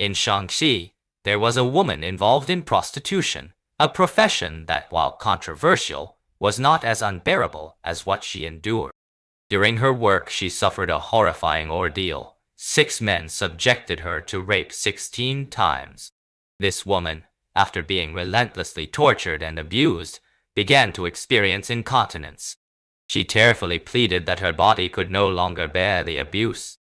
In Shaanxi, there was a woman involved in prostitution, a profession that, while controversial, was not as unbearable as what she endured. During her work, she suffered a horrifying ordeal. 6 men subjected her to rape 16 times. This woman, after being relentlessly tortured and abused, began to experience incontinence. She tearfully pleaded that her body could no longer bear the abuse.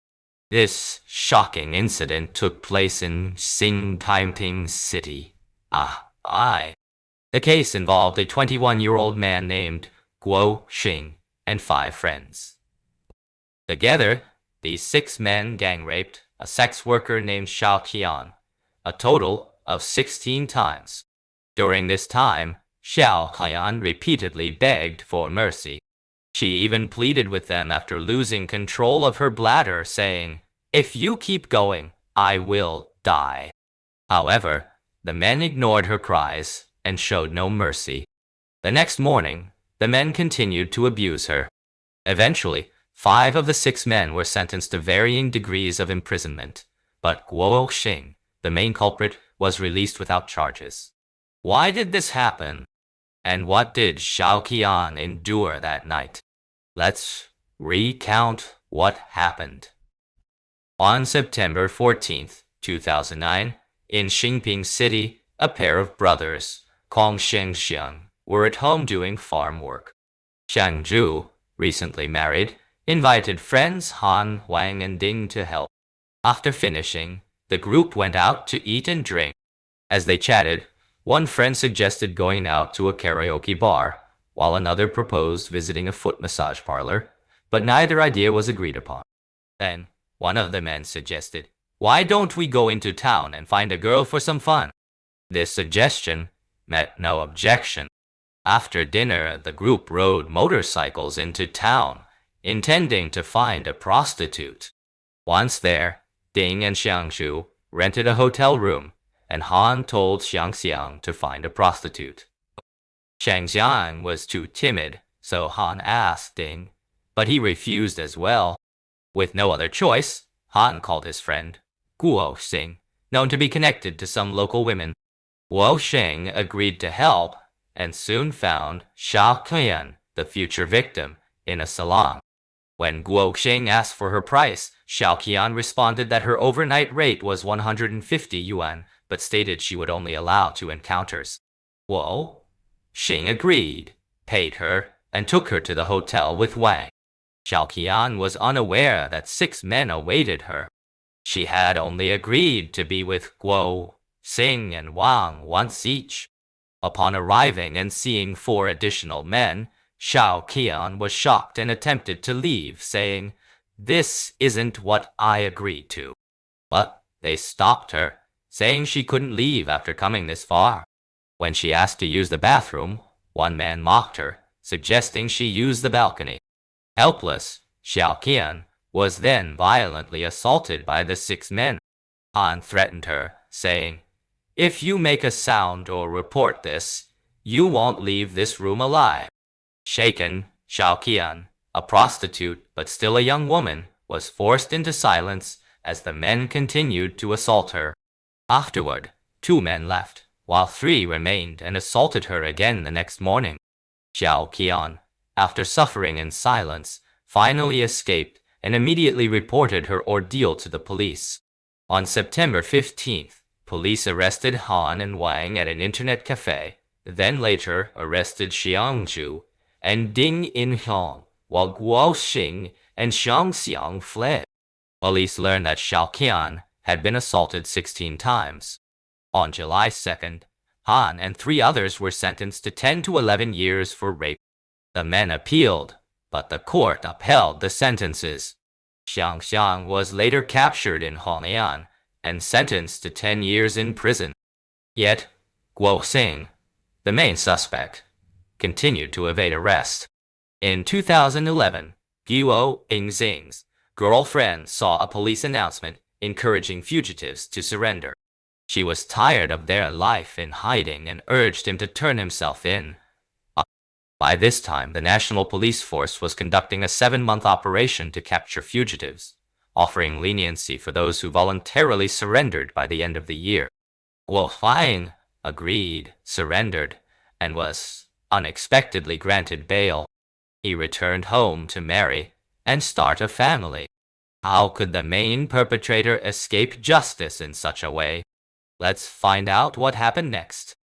This shocking incident took place in Xingtaiping City. The case involved a 21-year-old man named Guo Xing and 5 friends. Together, these 6 men gang-raped a sex worker named Xiao Qian, a total of 16 times. During this time, Xiao Qian repeatedly begged for mercy. She even pleaded with them after losing control of her bladder, saying, "If you keep going, I will die." However, the men ignored her cries and showed no mercy. The next morning, the men continued to abuse her. Eventually, 5 of the 6 men were sentenced to varying degrees of imprisonment, but Guo Xing, the main culprit, was released without charges. Why did this happen? And what did Xiao Qian endure that night? Let's recount what happened. On September 14th, 2009, in Xingping City, a pair of brothers, Kong Shengxiang, were at home doing farm work. Xiang Zhu, recently married, invited friends Han, Wang, and Ding to help. After finishing, the group went out to eat and drink. As they chatted, one friend suggested going out to a karaoke bar, while another proposed visiting a foot massage parlor, but neither idea was agreed upon. Then, one of the men suggested, "Why don't we go into town and find a girl for some fun?" This suggestion met no objection. After dinner, the group rode motorcycles into town, intending to find a prostitute. Once there, Ding and Xiangshu rented a hotel room, and Han told Xiangxiang to find a prostitute. Xiangxiang was too timid, so Han asked Ding, but he refused as well. With no other choice, Han called his friend, Guo Xing, known to be connected to some local women. Guo Xing agreed to help, and soon found Xiao Qian, the future victim, in a salon. When Guo Xing asked for her price, Xiao Qian responded that her overnight rate was 150 yuan, but stated she would only allow 2 encounters. Guo Xing agreed, paid her, and took her to the hotel with Wang. Xiao Qian was unaware that 6 men awaited her. She had only agreed to be with Guo Xing and Wang once each. Upon arriving and seeing 4 additional men, Xiao Qian was shocked and attempted to leave, saying, "This isn't what I agreed to." But they stopped her, saying she couldn't leave after coming this far. When she asked to use the bathroom, one man mocked her, suggesting she use the balcony. Helpless, Xiao Qian was then violently assaulted by the 6 men. Han threatened her, saying, "If you make a sound or report this, you won't leave this room alive." Shaken, Xiao Qian, a prostitute but still a young woman, was forced into silence as the men continued to assault her. Afterward, 2 men left, while 3 remained and assaulted her again the next morning. Xiao Qian, after suffering in silence, finally escaped and immediately reported her ordeal to the police. On September 15th, police arrested Han and Wang at an internet cafe, then later arrested Xiangzhu and Ding in Hong, while Guo Xing and Xiangxiang fled. Police learned that Xiao Qian had been assaulted 16 times. On July 2nd, Han and 3 others were sentenced to 10 to 11 years for rape. The men appealed, but the court upheld the sentences. Xiangxiang was later captured in Hongyan and sentenced to 10 years in prison. Yet, Guo Xing, the main suspect, continued to evade arrest. In 2011, Guo Xing's girlfriend saw a police announcement encouraging fugitives to surrender. She was tired of their life in hiding and urged him to turn himself in. By this time, the National Police Force was conducting a 7-month operation to capture fugitives. offering leniency for those who voluntarily surrendered by the end of the year. Horrifying agreed, surrendered, and was unexpectedly granted bail. He returned home to marry and start a family. How could the main perpetrator escape justice in such a way? Let's find out what happened next.